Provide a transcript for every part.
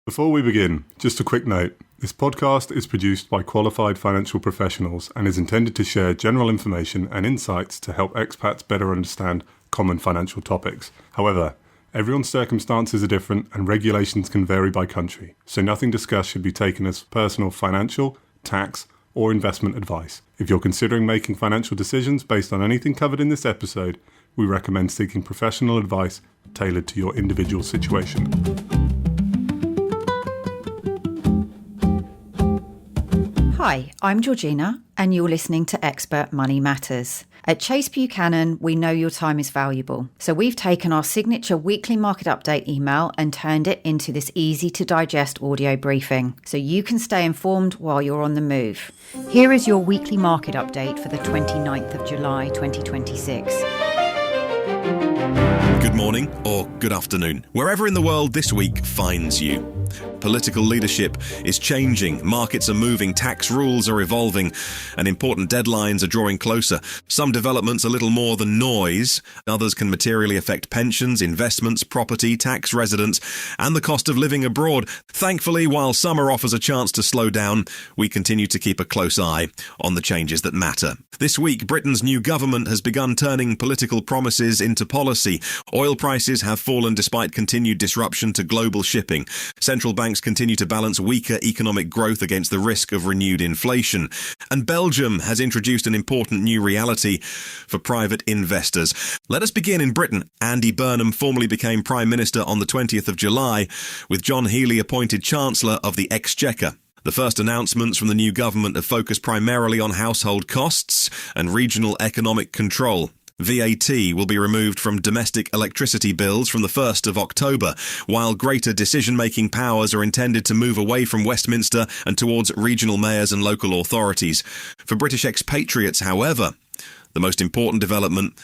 Before we begin, just a quick note. This podcast is produced by qualified financial professionals and is intended to share general information and insights to help expats better understand common financial topics. However, everyone's circumstances are different and regulations can vary by country, so nothing discussed should be taken as personal financial, tax, or investment advice. If you're considering making financial decisions based on anything covered in this episode, we recommend seeking professional advice tailored to your individual situation. Hi, I'm Georgina, and you're listening to Expert Money Matters. At Chase Buchanan, we know your time is valuable, so we've taken our signature weekly market update email and turned it into this easy-to-digest audio briefing, so you can stay informed while you're on the move. Here is your weekly market update for the 29th of July 2026. Good morning or good afternoon, wherever in the world this week finds you. Political leadership is changing, markets are moving, tax rules are evolving, and important deadlines are drawing closer. Some developments a little more than noise, others can materially affect pensions, investments, property, tax residence, and the cost of living abroad. Thankfully, while summer offers a chance to slow down, we continue to keep a close eye on the changes that matter. This week, Britain's new government has begun turning political promises into policy. Oil prices have fallen despite continued disruption to global shipping. Central banks continue to balance weaker economic growth against the risk of renewed inflation. And Belgium has introduced an important new reality for private investors. Let us begin in Britain. Andy Burnham formally became Prime Minister on the 20th of July, with John Healey appointed Chancellor of the Exchequer. The first announcements from the new government have focused primarily on household costs and regional economic control. VAT will be removed from domestic electricity bills from the 1st of October, while greater decision-making powers are intended to move away from Westminster and towards regional mayors and local authorities. For British expatriates, however, the most important development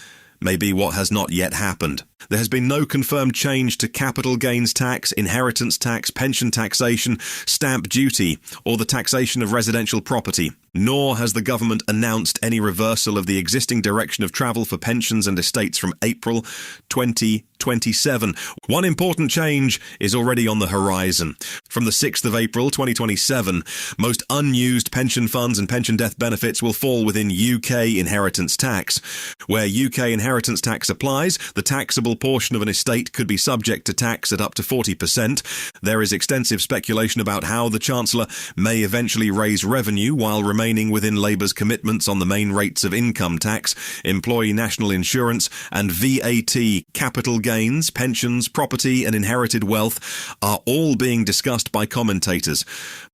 may be what has not yet happened. There has been no confirmed change to capital gains tax, inheritance tax, pension taxation, stamp duty, or the taxation of residential property. Nor has the government announced any reversal of the existing direction of travel for pensions and estates from April 2027. One important change is already on the horizon. From the 6th of April 2027, most unused pension funds and pension death benefits will fall within UK inheritance tax. Where UK inheritance tax applies, the taxable portion of an estate could be subject to tax at up to 40%. There is extensive speculation about how the Chancellor may eventually raise revenue while remaining within Labour's commitments on the main rates of income tax, employee national insurance, and VAT. Capital gains, pensions, property, and inherited wealth are all being discussed by commentators.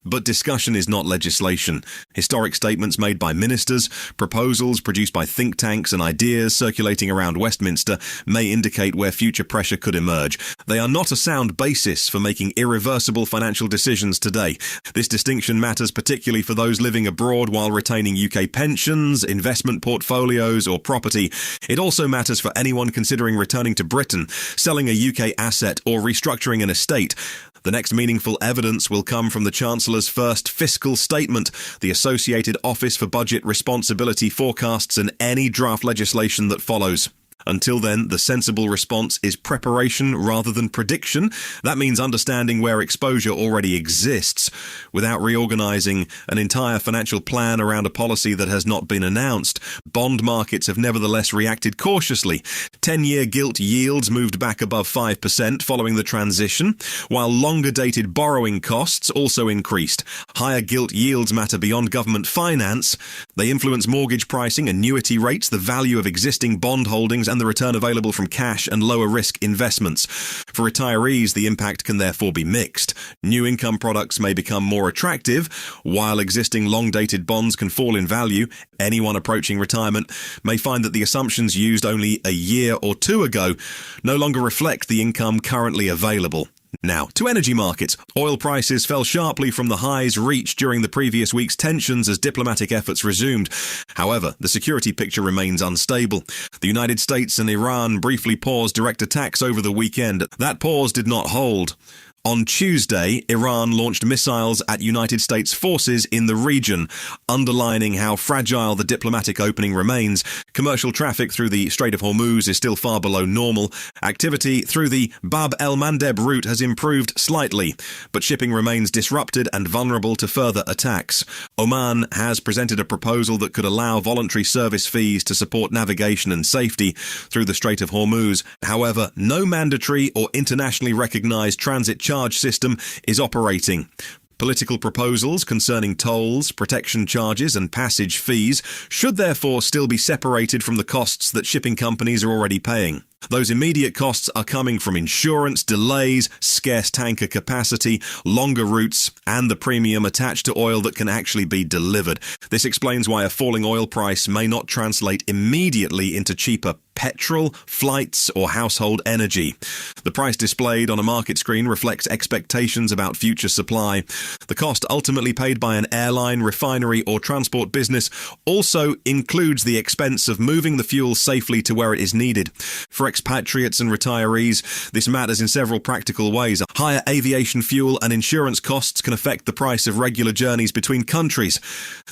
But discussion is not legislation. Historic statements made by ministers, proposals produced by think tanks, and ideas circulating around Westminster may indicate where future pressure could emerge. They are not a sound basis for making irreversible financial decisions today. This distinction matters particularly for those living abroad while retaining UK pensions, investment portfolios, or property. It also matters for anyone considering returning to Britain, selling a UK asset, or restructuring an estate. The next meaningful evidence will come from the Chancellor's first fiscal statement, the Associated Office for Budget Responsibility forecasts, and any draft legislation that follows. Until then, the sensible response is preparation rather than prediction. That means understanding where exposure already exists without reorganising an entire financial plan around a policy that has not been announced. Bond markets have nevertheless reacted cautiously. 10-year gilt yields moved back above 5% following the transition, while longer-dated borrowing costs also increased. Higher gilt yields matter beyond government finance. They influence mortgage pricing, annuity rates, the value of existing bond holdings, and the return available from cash and lower risk investments. For retirees, the impact can therefore be mixed. New income products may become more attractive, while existing long-dated bonds can fall in value. Anyone approaching retirement may find that the assumptions used only a year or two ago no longer reflect the income currently available. Now, to energy markets. Oil prices fell sharply from the highs reached during the previous week's tensions as diplomatic efforts resumed. However, the security picture remains unstable. The United States and Iran briefly paused direct attacks over the weekend. That pause did not hold. On Tuesday, Iran launched missiles at United States forces in the region, underlining how fragile the diplomatic opening remains. Commercial traffic through the Strait of Hormuz is still far below normal. Activity through the Bab el-Mandeb route has improved slightly, but shipping remains disrupted and vulnerable to further attacks. Oman has presented a proposal that could allow voluntary service fees to support navigation and safety through the Strait of Hormuz. However, no mandatory or internationally recognized transit charge system is operating. Political proposals concerning tolls, protection charges and passage fees should therefore still be separated from the costs that shipping companies are already paying. Those immediate costs are coming from insurance, delays, scarce tanker capacity, longer routes, and the premium attached to oil that can actually be delivered. This explains why a falling oil price may not translate immediately into cheaper petrol, flights, or household energy. The price displayed on a market screen reflects expectations about future supply. The cost ultimately paid by an airline, refinery, or transport business also includes the expense of moving the fuel safely to where it is needed. For expatriates and retirees, this matters in several practical ways. Higher aviation fuel and insurance costs can affect the price of regular journeys between countries.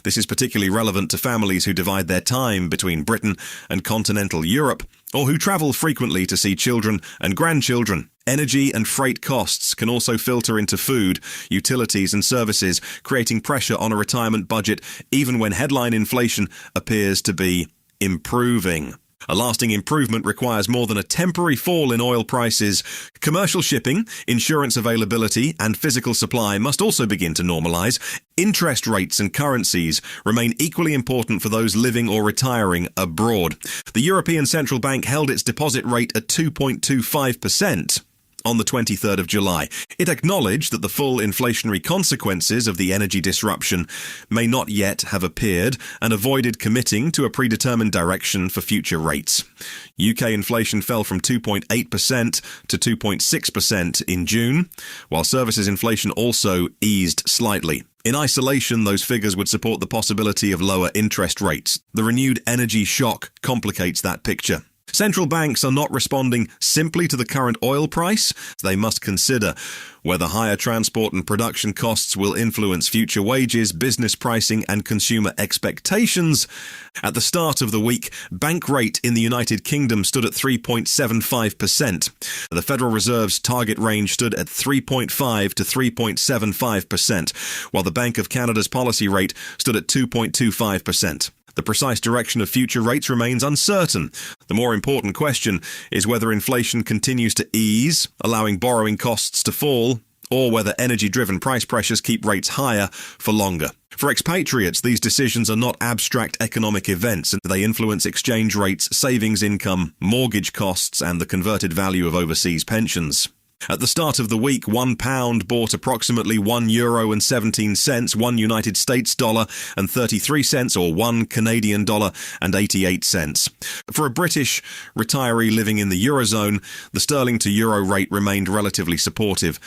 This is particularly relevant to families who divide their time between Britain and continental Europe, or who travel frequently to see children and grandchildren. Energy and freight costs can also filter into food, utilities and services, creating pressure on a retirement budget even when headline inflation appears to be improving. A lasting improvement requires more than a temporary fall in oil prices. Commercial shipping, insurance availability, and physical supply must also begin to normalise. Interest rates and currencies remain equally important for those living or retiring abroad. The European Central Bank held its deposit rate at 2.25%. On the 23rd of July. It acknowledged that the full inflationary consequences of the energy disruption may not yet have appeared and avoided committing to a predetermined direction for future rates. UK inflation fell from 2.8% to 2.6% in June, while services inflation also eased slightly. In isolation, those figures would support the possibility of lower interest rates. The renewed energy shock complicates that picture. Central banks are not responding simply to the current oil price. They must consider whether higher transport and production costs will influence future wages, business pricing, and consumer expectations. At the start of the week, bank rate in the United Kingdom stood at 3.75%. The Federal Reserve's target range stood at 3.5 to 3.75%, while the Bank of Canada's policy rate stood at 2.25%. The precise direction of future rates remains uncertain. The more important question is whether inflation continues to ease, allowing borrowing costs to fall, or whether energy-driven price pressures keep rates higher for longer. For expatriates, these decisions are not abstract economic events, and they influence exchange rates, savings income, mortgage costs, and the converted value of overseas pensions. At the start of the week, £1 bought approximately €1.17, 1 United States dollar and 33 cents, or 1 Canadian dollar and 88 cents. For a British retiree living in the Eurozone, the sterling to euro rate remained relatively supportive.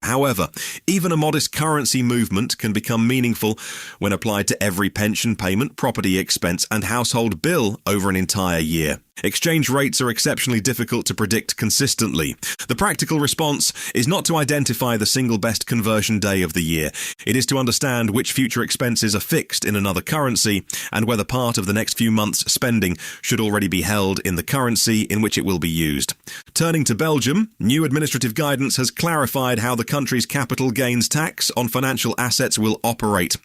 However, even a modest currency movement can become meaningful when applied to every pension payment, property expense, and household bill over an entire year. Exchange rates are exceptionally difficult to predict consistently. The practical response is not to identify the single best conversion day of the year. It is to understand which future expenses are fixed in another currency and whether part of the next few months' spending should already be held in the currency in which it will be used. Turning to Belgium, new administrative guidance has clarified how the country's capital gains tax on financial assets will operate.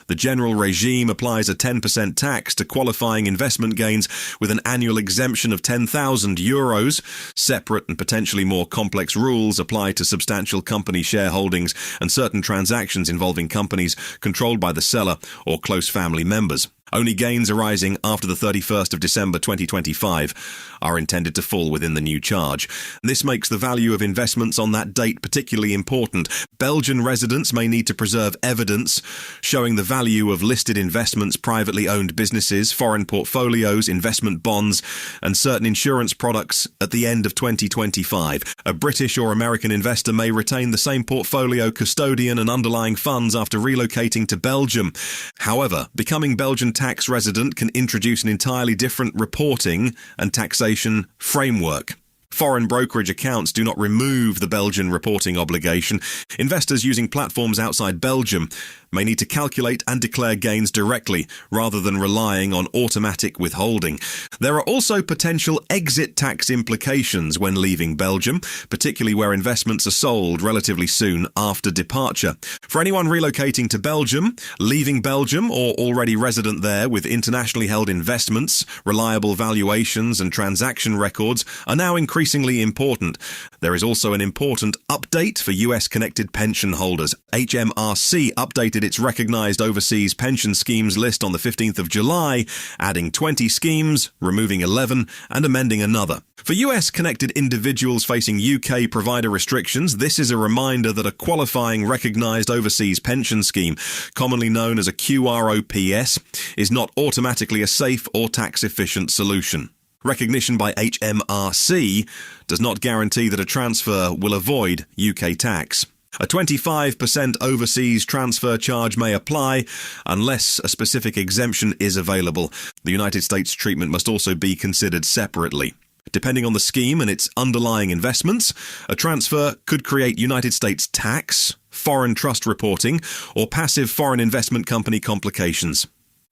The general regime applies a 10% tax to qualifying investment gains with an annual exemption of €10,000. Separate and potentially more complex rules apply to substantial company shareholdings and certain transactions involving companies controlled by the seller or close family members. Only gains arising after the 31st of December 2025 are intended to fall within the new charge. This makes the value of investments on that date particularly important. Belgian residents may need to preserve evidence showing the value of listed investments, privately owned businesses, foreign portfolios, investment bonds, and certain insurance products at the end of 2025. A British or American investor may retain the same portfolio, custodian, and underlying funds after relocating to Belgium. However, becoming Belgian tax resident can introduce an entirely different reporting and taxation framework. foreign brokerage accounts do not remove the Belgian reporting obligation, investors using platforms outside Belgium may need to calculate and declare gains directly rather than relying on automatic withholding. There are also potential exit tax implications when leaving Belgium, particularly where investments are sold relatively soon after departure. For anyone relocating to Belgium, leaving Belgium, or already resident there with internationally held investments, reliable valuations and transaction records are now increasingly important. There is also an important update for US-connected pension holders. HMRC updated its recognised overseas pension schemes list on the 15th of July, adding 20 schemes, removing 11, and amending another. For US-connected individuals facing UK provider restrictions, this is a reminder that a qualifying recognised overseas pension scheme, commonly known as a QROPS, is not automatically a safe or tax-efficient solution. Recognition by HMRC does not guarantee that a transfer will avoid UK tax. A 25% overseas transfer charge may apply unless a specific exemption is available. The United States treatment must also be considered separately. Depending on the scheme and its underlying investments, a transfer could create United States tax, foreign trust reporting, or passive foreign investment company complications.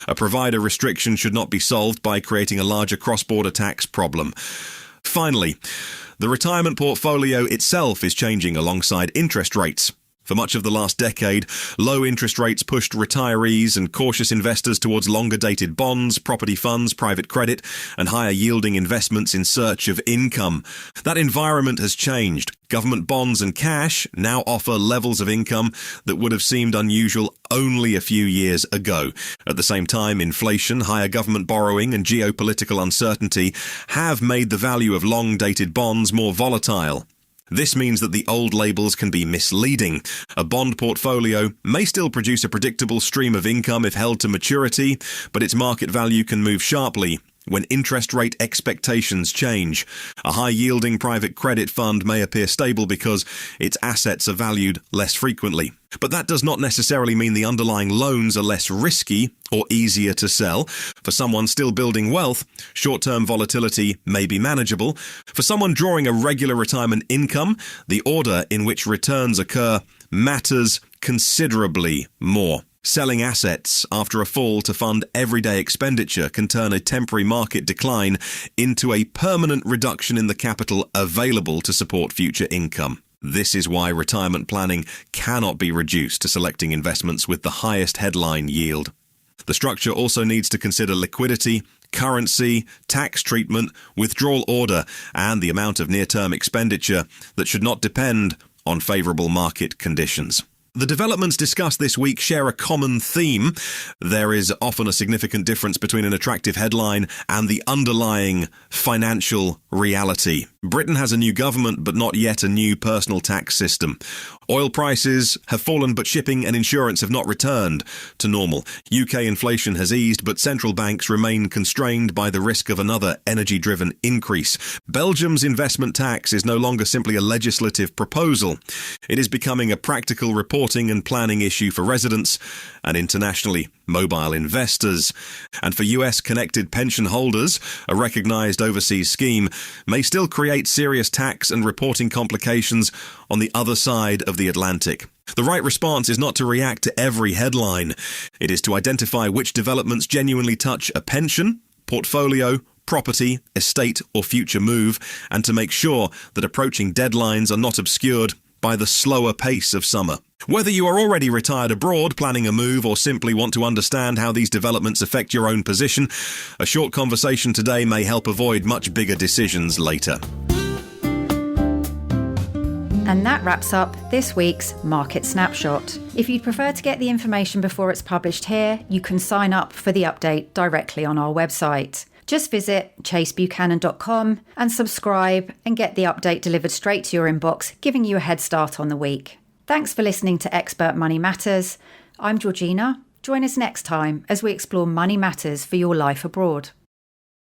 A provider restriction should not be solved by creating a larger cross-border tax problem. Finally, the retirement portfolio itself is changing alongside interest rates. For much of the last decade, low interest rates pushed retirees and cautious investors towards longer-dated bonds, property funds, private credit, and higher-yielding investments in search of income. That environment has changed. Government bonds and cash now offer levels of income that would have seemed unusual only a few years ago. At the same time, inflation, higher government borrowing, and geopolitical uncertainty have made the value of long-dated bonds more volatile. This means that the old labels can be misleading. A bond portfolio may still produce a predictable stream of income if held to maturity, but its market value can move sharply when interest rate expectations change. A high-yielding private credit fund may appear stable because its assets are valued less frequently. But that does not necessarily mean the underlying loans are less risky or easier to sell. For someone still building wealth, short-term volatility may be manageable. For someone drawing a regular retirement income, the order in which returns occur matters considerably more. Selling assets after a fall to fund everyday expenditure can turn a temporary market decline into a permanent reduction in the capital available to support future income. This is why retirement planning cannot be reduced to selecting investments with the highest headline yield. The structure also needs to consider liquidity, currency, tax treatment, withdrawal order, and the amount of near-term expenditure that should not depend on favourable market conditions. The developments discussed this week share a common theme. There is often a significant difference between an attractive headline and the underlying financial reality. Britain has a new government, but not yet a new personal tax system. Oil prices have fallen, but shipping and insurance have not returned to normal. UK inflation has eased, but central banks remain constrained by the risk of another energy-driven increase. Belgium's investment tax is no longer simply a legislative proposal. It is becoming a practical reporting and planning issue for residents and internationally mobile investors. And for US-connected pension holders, a recognised overseas scheme may still create serious tax and reporting complications on the other side of the Atlantic. The right response is not to react to every headline. It is to identify which developments genuinely touch a pension, portfolio, property, estate, or future move, and to make sure that approaching deadlines are not obscured by the slower pace of summer. Whether you are already retired abroad, planning a move, or simply want to understand how these developments affect your own position, a short conversation today may help avoid much bigger decisions later. And that wraps up this week's Market Snapshot. If you'd prefer to get the information before it's published here, you can sign up for the update directly on our website. Just visit chasebuchanan.com and subscribe and get the update delivered straight to your inbox, giving you a head start on the week. Thanks for listening to Expert Money Matters. I'm Georgina. Join us next time as we explore money matters for your life abroad.